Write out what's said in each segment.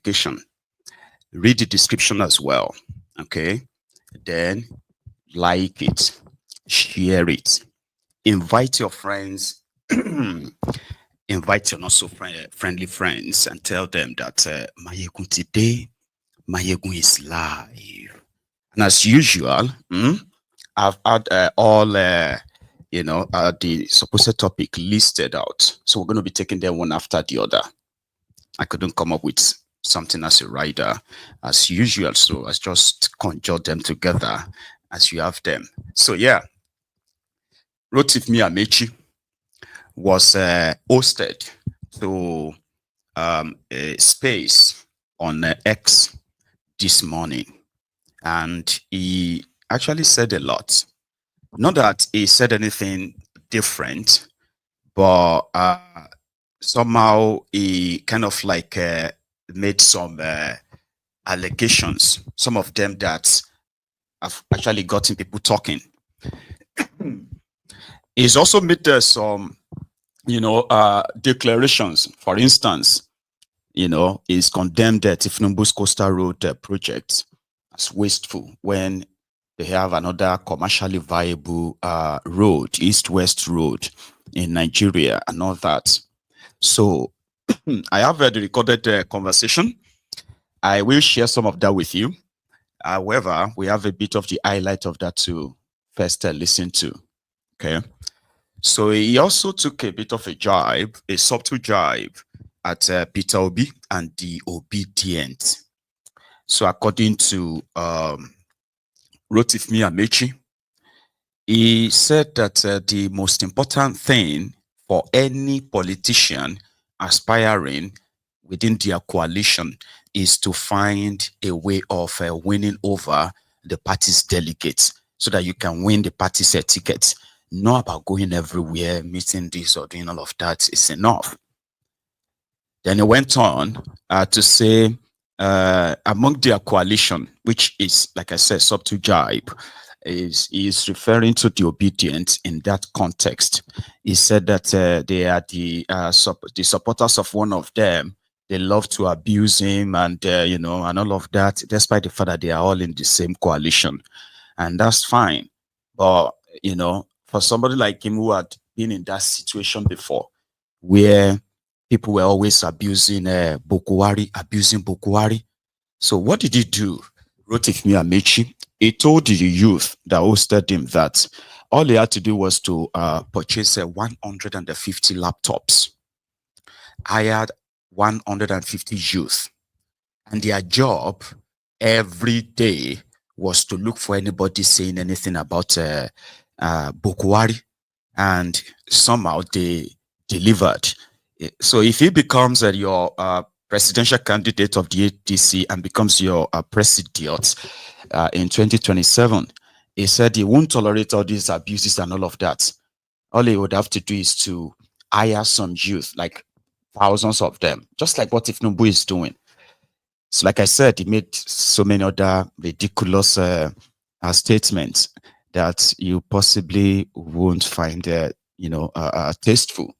application. Read the description as well. Okay. Then like it, share it, invite your friends, invite your not so friendly friends, and tell them that Mayegun today, Mayegun is live. And as usual, I've had all the supposed topic listed out. So we're going to be taking them one after the other. I couldn't come up with something as a rider as usual, so I just conjured them together as you have them. So yeah, Rotifmi Amaechi was hosted to a space on X this morning, and he actually said a lot. Not that he said anything different, but somehow he kind of like made some allegations, some of them that have actually gotten people talking. He's also made some, declarations. For instance, he's condemned the Tifnumbu's Coastal Road project as wasteful when they have another commercially viable road, east-west road in Nigeria and all that. So I have the recorded conversation. I will share some of that with you. However, we have a bit of the highlight of that to first listen to. Okay. So he also took a bit of a jibe, a subtle jibe at Peter Obi and the obedient. So according to Rotifmi Amaechi, he said that the most important thing for any politician aspiring within their coalition is to find a way of winning over the party's delegates so that you can win the party's tickets. Not about going everywhere, meeting this or doing all of that. It's enough. Then he went on to say among their coalition, which is, like I said, subtle jibe, is referring to the obedient in that context. He said that they are the supporters of one of them. They love to abuse him and, and all of that, despite the fact that they are all in the same coalition. And that's fine. But, for somebody like him who had been in that situation before, where people were always abusing Bokuwari. So what did he do? Rotifmi Amaechi, he told the youth that hosted him that all he had to do was to purchase 150 laptops. Hired 150 youth. And their job every day was to look for anybody saying anything about Bokuwari. And somehow they delivered. So if he becomes your presidential candidate of the ADC and becomes your president in 2027, he said he won't tolerate all these abuses and all of that. All he would have to do is to hire some youth, like thousands of them, just like what Tifnumbu is doing. So like I said, he made so many other ridiculous statements that you possibly won't find, tasteful.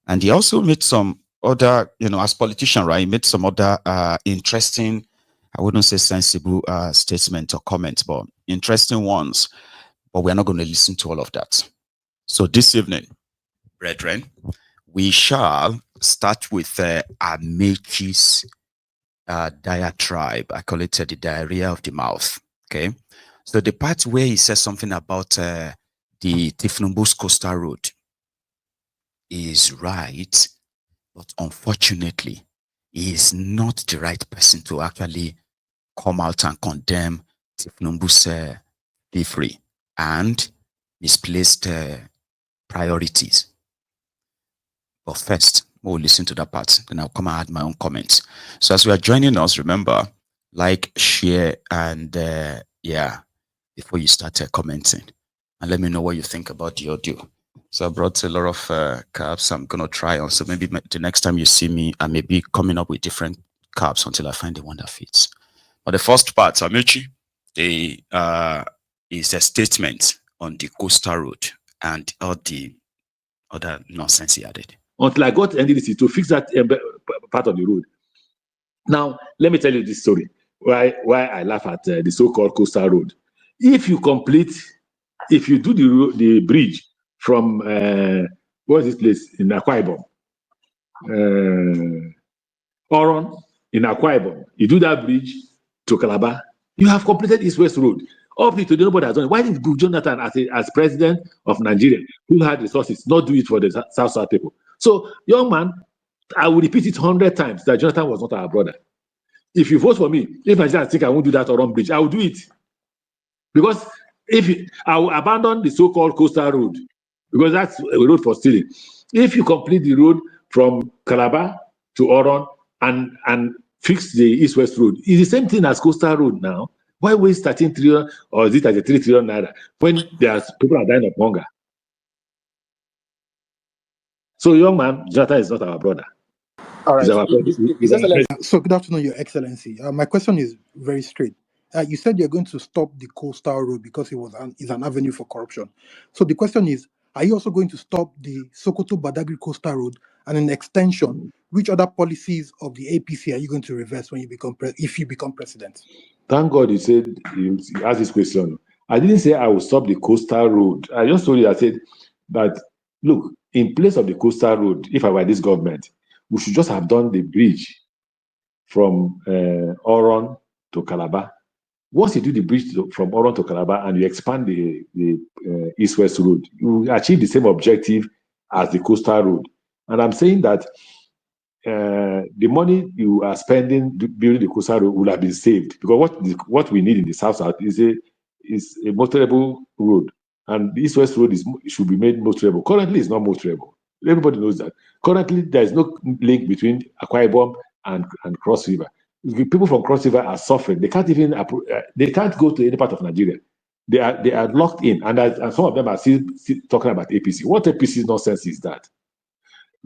And he also made some other, as politician, right? He made some other interesting, I wouldn't say sensible statements or comments, but interesting ones. But we're not going to listen to all of that. So this evening, brethren, we shall start with Amaechi's diatribe. I call it the diarrhea of the mouth. Okay. So the part where he says something about the Tifnumbu's Coastal Road is right, but unfortunately, he is not the right person to actually come out and condemn Tifnumbu's thievery and misplaced priorities. But first, we'll listen to that part, then I'll come and add my own comments. So as we are joining us, remember, like, share, and before you start commenting, and let me know what you think about the audio. So I brought a lot of caps I'm going to try on. So maybe the next time you see me, I may be coming up with different caps until I find the one that fits. But the first part, Amaechi, is a statement on the Coastal Road and all the other nonsense he added. Until I got NDDC to fix that part of the road. Now, let me tell you this story. Why I laugh at the so-called coastal road. If you do the bridge from what's this place in Akwa Ibom, Oron in Akwa Ibom, you do that bridge to Calabar, you have completed East-West Road. Up to today, nobody has done it. Why did Goodluck Jonathan, as president of Nigeria, who had resources, not do it for the South people? So, young man, I will repeat it 100 times that Jonathan was not our brother. If you vote for me, if Nigeria think I won't do that Oron bridge, I will do it. Because I will abandon the so-called coastal road, because that's a road for stealing. If you complete the road from Calabar to Oron and fix the East-West road, it's the same thing as coastal road now. Why waste 13 trillion or is it 33 trillion naira when people are dying of hunger? So, young man, Jonathan is not our brother. All right. So, good afternoon, Your Excellency. My question is very straight. You said you're going to stop the coastal road because it's an avenue for corruption. So the question is, are you also going to stop the Sokoto-Badagry coastal road, and an extension? Which other policies of the APC are you going to reverse when you if you become president? Thank God you said you asked this question. I didn't say I will stop the coastal road. I just told you, I said that, look, in place of the coastal road, if I were this government, we should just have done the bridge from Oron to Calabar. Once you do the bridge from Oron to Calabar and you expand the East-West road, you achieve the same objective as the coastal road. And I'm saying that the money you are spending building the coastal road will have been saved, because what we need in the South is a motorable road, and the East-West road should be made motorable. Currently, it's not motorable. Everybody knows that. Currently, there is no link between Akwa Ibom and Cross River. People from Cross River are suffering. They can't even they can't go to any part of Nigeria. They are locked in, and some of them are still talking about APC. What APC nonsense is that?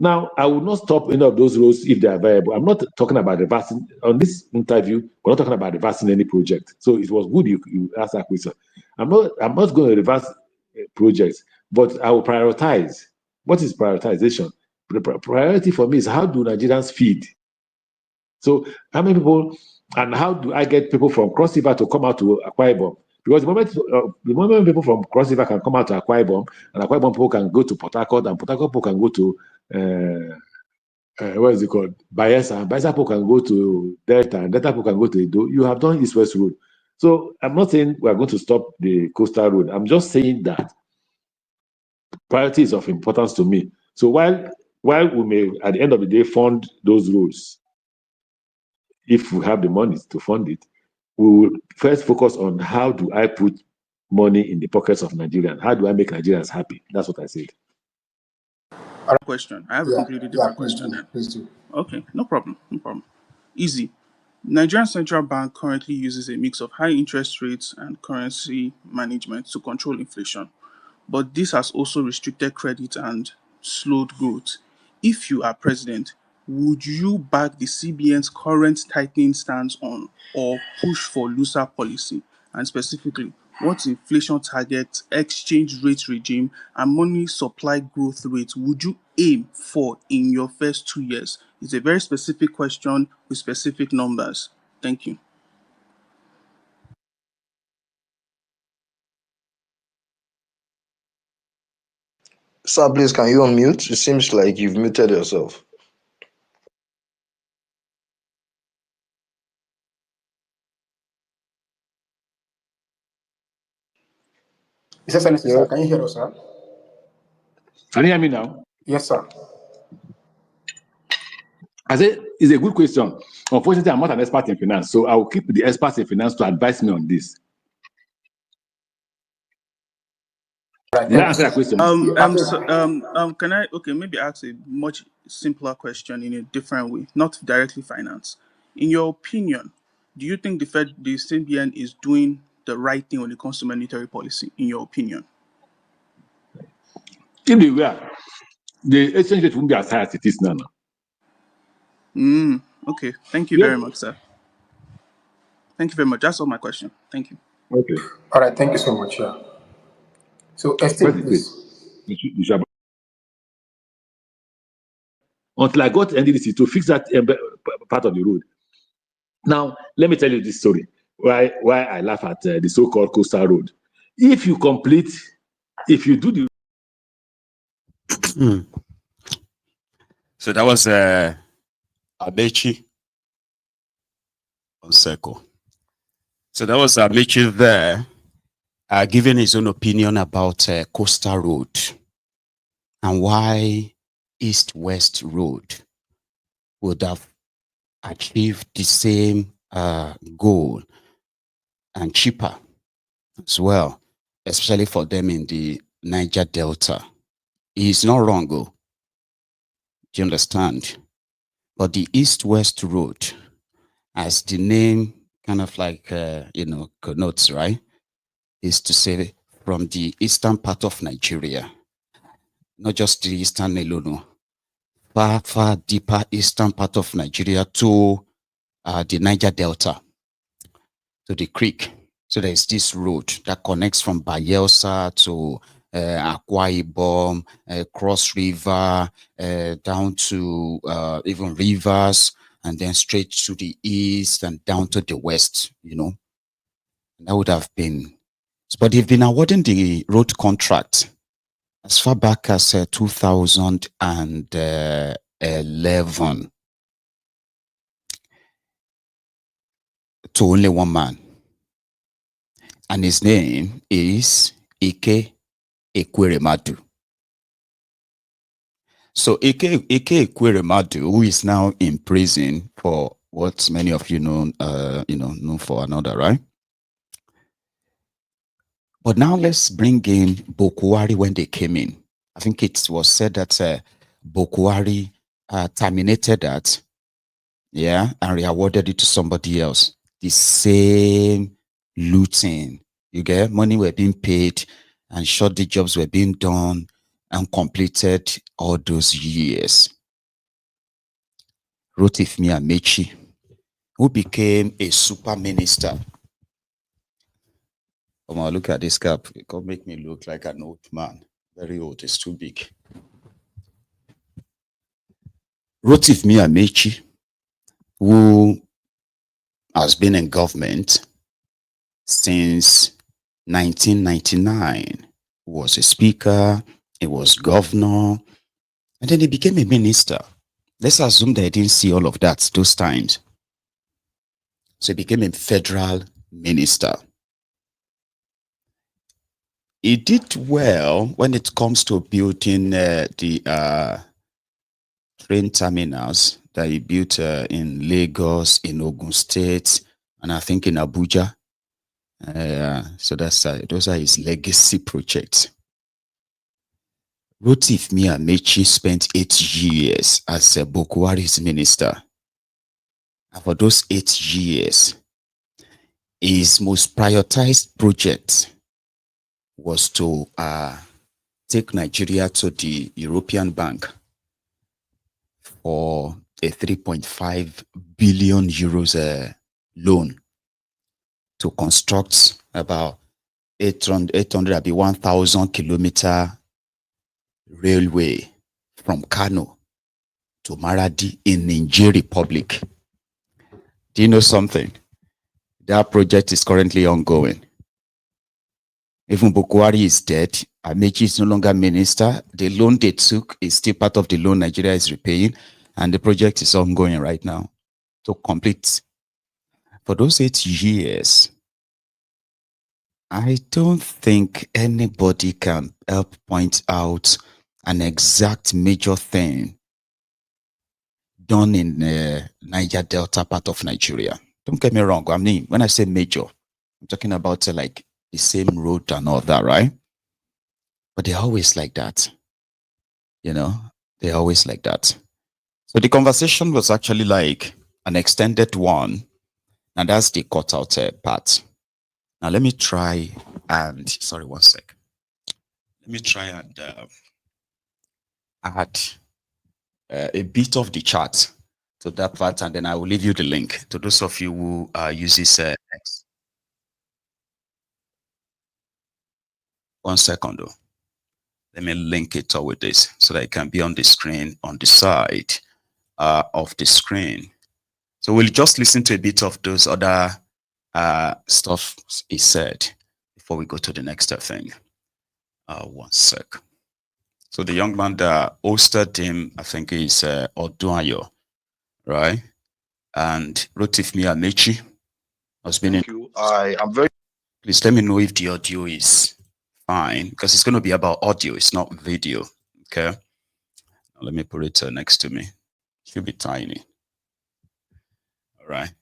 Now, I will not stop any of those roads if they are viable. I'm not talking about reversing on this interview. We're not talking about reversing any project. So it was good you asked that question. I'm not going to reverse projects, but I will prioritize. What is prioritization? The priority for me is, how do Nigerians feed? So how many people, and how do I get people from Cross River to come out to Akwa Ibom? Because the moment people from Cross River can come out to Akwa Ibom, and Akwa Ibom people can go to Port Harcourt, and Port Harcourt people can go to what is it called? Bayelsa. Bayelsa people can go to Delta, and Delta people can go to Edo. You have done East-West road. So I'm not saying we are going to stop the coastal road. I'm just saying that priority is of importance to me. So while we may, at the end of the day, fund those roads, if we have the money to fund it, we will first focus on, how do I put money in the pockets of Nigerians? How do I make Nigerians happy? That's what I said. Question. I have a completely different question then. Please do. Okay, no problem. Easy. Nigerian Central Bank currently uses a mix of high interest rates and currency management to control inflation, but this has also restricted credit and slowed growth. If you are president, would you back the CBN's current tightening stance on, or push for looser policy? And specifically, what inflation target, exchange rate regime, and money supply growth rate would you aim for in your first 2 years? It's a very specific question with specific numbers. Thank you. Sir, please, can you unmute? It seems like you've muted yourself. His Excellency, sir, can you hear us, sir? Can you hear me now? Yes, sir. I said it's a good question. Unfortunately, I'm not an expert in finance, so I will keep the experts in finance to advise me on this. Right, Did I answer that question? Can I maybe ask a much simpler question in a different way, not directly finance? In your opinion, do you think the CBN is doing the right thing when it comes to monetary policy? In your opinion, If they were, the exchange rate won't be as high as it is now. Okay. Thank you very much, sir. Thank you very much. That's all my question. Thank you. Okay. All right, thank you so much. Yeah. So, Esteem, please. Until I got NDDC to fix that part of the road, Now, let me tell you this story. Why I laugh at the so-called coastal road. If you do the Hmm. So that was Amaechi on Circle. So that was Amaechi there, giving his own opinion about coastal road and why east-west road would have achieved the same goal and cheaper as well, especially for them in the Niger Delta. He's not wrong, oh. Do you understand? But the east-west road, as the name kind of like, connotes, right, is to say from the eastern part of Nigeria, not just the eastern alone, no, far, far deeper eastern part of Nigeria to the Niger Delta, to the creek. So there's this road that connects from Bayelsa to Akwa Ibom, Cross River, down to even rivers, and then straight to the east and down to the west, That would have been, but they've been awarding the road contract as far back as 2011 to only one man. And his name is Ike Ekweremadu. So Ike Ekweremadu, who is now in prison for what many of you know, know for another, right? But now let's bring in Bokuwari when they came in. I think it was said that Bokuwari terminated that, yeah, and rewarded it to somebody else. The same looting. You get money were being paid and short the jobs were being done and completed all those years. Rotifmi Amaechi, who became a super minister. Come on, look at this cap. It can make me look like an old man. Very old, it's too big. Rotifmi Amaechi, who has been in government since 1999, was a speaker, he was governor, and then he became a minister. Let's assume that he didn't see all of that those times. So he became a federal minister. He did well when it comes to building the train terminals that he built in Lagos, in Ogun State, and I think in Abuja. So those are his legacy projects. Rotifmi Amaechi spent 8 years as Bokuwari's minister. And for those 8 years, his most prioritized project was to take Nigeria to the European Bank for a 3.5 billion euros loan to construct about 1,000 kilometer railway from Kano to Maradi in Niger Republic. Do you know something? That project is currently ongoing. Even Bokuwari is dead. Amaechi is no longer minister. The loan they took is still part of the loan Nigeria is repaying, and the project is ongoing right now to complete. For those 8 years, I don't think anybody can help point out an exact major thing done in Niger Delta part of Nigeria. Don't get me wrong. I mean, when I say major, I'm talking about like the same road and all that, right? But they're always like that. They're always like that. So the conversation was actually like an extended one, and that's the cut out part. Now let me try and, sorry, one sec. Let me try and add a bit of the chart to that part, and then I will leave you the link to those of you who use this X. 1 second though. Let me link it up with this so that it can be on the screen on the side of the screen. So we'll just listen to a bit of those other stuff he said before we go to the next thing. One sec. So the young man that hosted him, I think, is Odunayo, right? And Rotifmi Amaechi has been in. Thank you. I am very. Please let me know if the audio is fine, because it's going to be about audio, it's not video. Okay. Now let me put it next to me. It should be tiny. All right.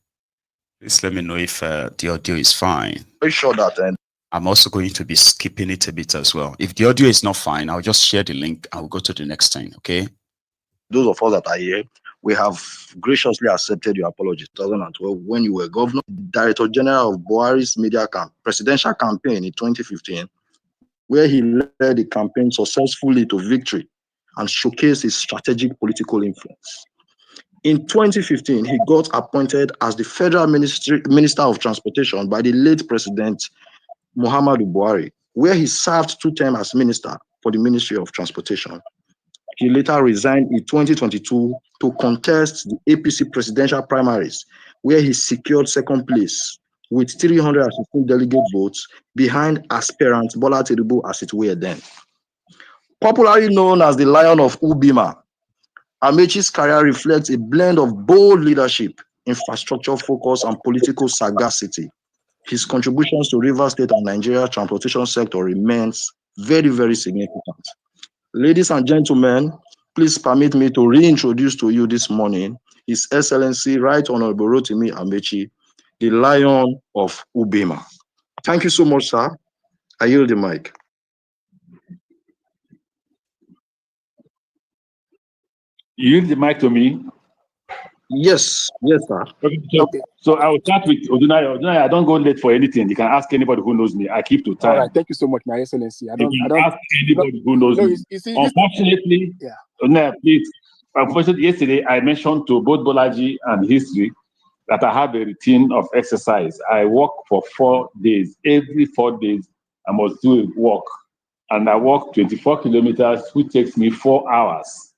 Please let me know if the audio is fine. Very sure that I'm also going to be skipping it a bit as well. If the audio is not fine, I'll just share the link and we'll go to the next thing. Okay. those of us that are here, we have graciously accepted your apology. 2012, when you were governor, Director General of Buhari's presidential campaign in 2015, where he led the campaign successfully to victory and showcased his strategic political influence. In 2015, he got appointed as the Federal Minister of Transportation by the late President Muhammadu Buhari, where he served 2 terms as minister for the Ministry of Transportation. He later resigned in 2022 to contest the APC presidential primaries, where he secured second place with 316 delegate votes behind aspirant Bola Tinubu as it were then. Popularly known as the Lion of Ubima, Amaechi's career reflects a blend of bold leadership, infrastructure focus, and political sagacity. His contributions to Rivers State and Nigeria's transportation sector remains very, very significant. Ladies and gentlemen, please permit me to reintroduce to you this morning His Excellency Right Honorable Rotimi Amaechi, the Lion of Ubima. Thank you so much, sir. I yield the mic. You yield the mic to me. Yes, sir. Okay. So I will start with Odunayo. Odunayo, I don't go late for anything. You can ask anybody who knows me. I keep to time. All right. Thank you so much, My Excellency. You can ask anybody who knows me. You see, Unfortunately, Odunayo, please. Unfortunately, yesterday I mentioned to both Bolaji and History that I have a routine of exercise. I walk for 4 days. Every 4 days, I must do a walk. And I walk 24 kilometers, which takes me 4 hours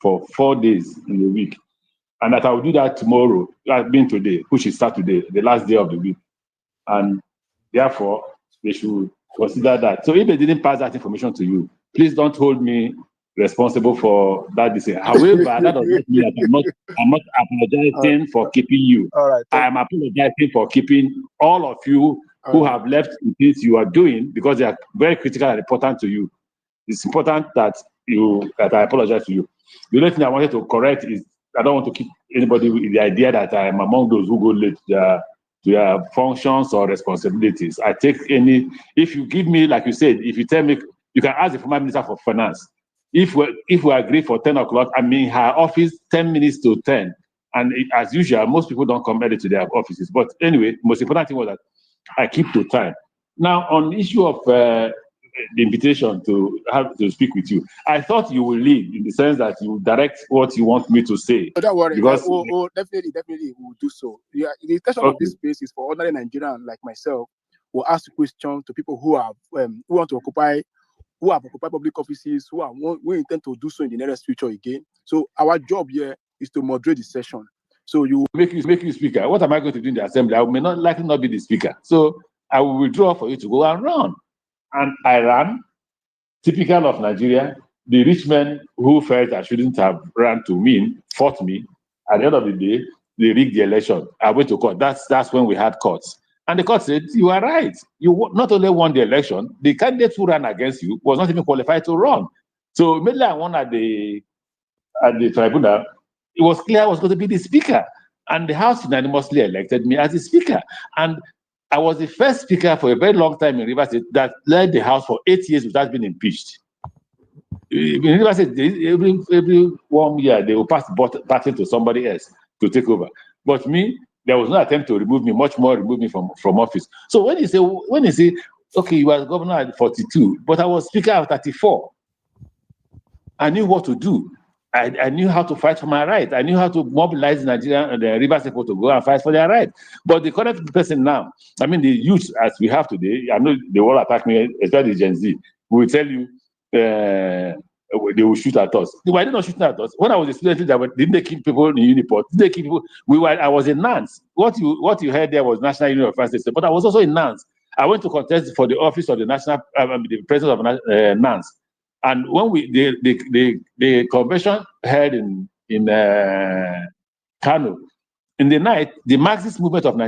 for 4 days in a week. And that I will do that tomorrow, that being today, which is Saturday, the last day of the week. And therefore, they should consider that. So if they didn't pass that information to you, please don't hold me responsible for that decision. However, that does not mean that I'm not apologizing for keeping you. all right. I am apologizing for keeping all of you who have left the things you are doing because they are very critical and important to you. It's important that I apologize to you. The only thing I wanted to correct is I don't want to keep anybody with the idea that I am among those who go late to their functions or responsibilities. I take if you give me, like you said, if you tell me, you can ask the former Minister for Finance. If we agree for 10 o'clock, I'm in her office 10 minutes to 10. And as usual, most people don't come early to their offices. But anyway, the most important thing was that I keep to time. Now, on the issue of the invitation to have to speak with you, I thought you will leave in the sense that you direct what you want me to say. Don't worry. Because Definitely we'll do so. Yeah, the intention of this space is for ordinary Nigerians like myself who ask questions to people who have who have occupied public offices, who intend to do so in the nearest future again. So our job here is to moderate the session. So you make you speaker. What am I going to do in the assembly? I may not likely not be the speaker. So I will withdraw for you to go and run. And I ran, typical of Nigeria. The rich men who felt I shouldn't have run to win fought me. At the end of the day, they rigged the election. I went to court. That's when we had courts. And the court said, you are right. You not only won the election, the candidate who ran against you was not even qualified to run. So immediately I won at the tribunal, it was clear I was going to be the speaker. And the House unanimously elected me as the speaker. And I was the first speaker for a very long time in Rivers State that led the House for 8 years without being impeached. In Rivers State, every 1 year, they will pass the baton to somebody else to take over. But me, there was no attempt to remove me, much more remove me from office. So when you say, okay, you were governor at 42, but I was speaker at 34, I knew what to do. I knew how to fight for my right. I knew how to mobilize Nigeria and the Rivers people to go and fight for their right. But the current person now, I mean, the youth as we have today, I know they will attack me, especially Gen Z, will tell you they will shoot at us. Why did they not shooting at us? When I was a student, didn't they kill people in Uniport? Did they kill people? I was in Nance. What you heard there was National Union of France, but I was also in Nance. I went to contest for the office of the national, the president of Nance. And when the convention held in Kano, in the night, the Marxist movement of Nigeria